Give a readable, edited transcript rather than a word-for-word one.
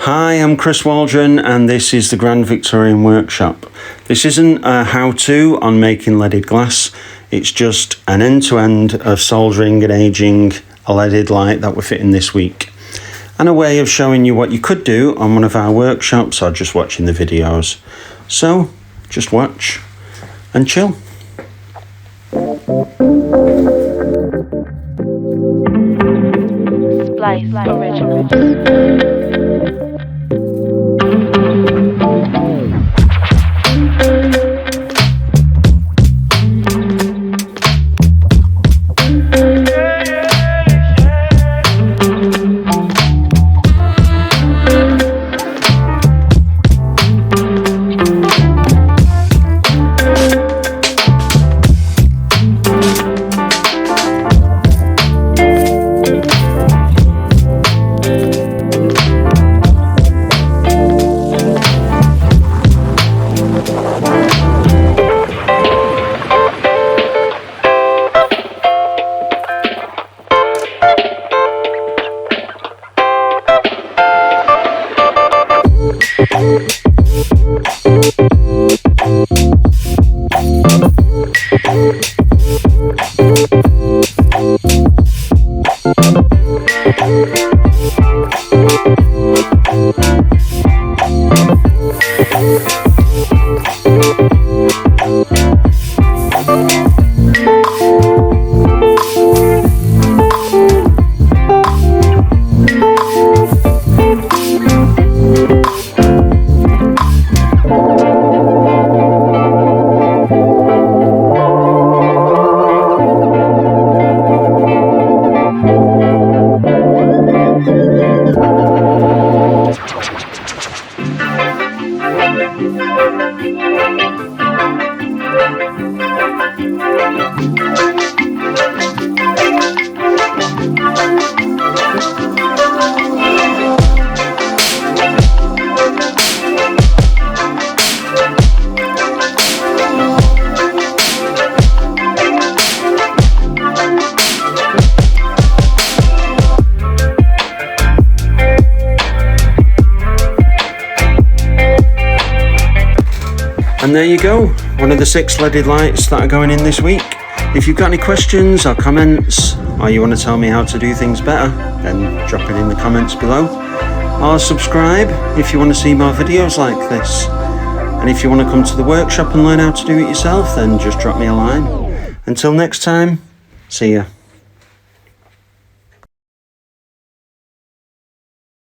Hi, I'm Chris Waldron and this is the Grand Victorian Workshop. This isn't a how-to on making leaded glass, it's just an end-to-end of soldering and aging a leaded light that we're fitting this week. And a way of showing you what you could do on one of our workshops or just watching the videos. So, just watch and chill. Splice Original. And there you go, one of the 6 leaded lights that are going in this week. If you've got any questions or comments, or you want to tell me how to do things better, then drop it in the comments below. Or subscribe if you want to see more videos like this. And if you want to come to the workshop and learn how to do it yourself, then just drop me a line. Until next time, see ya.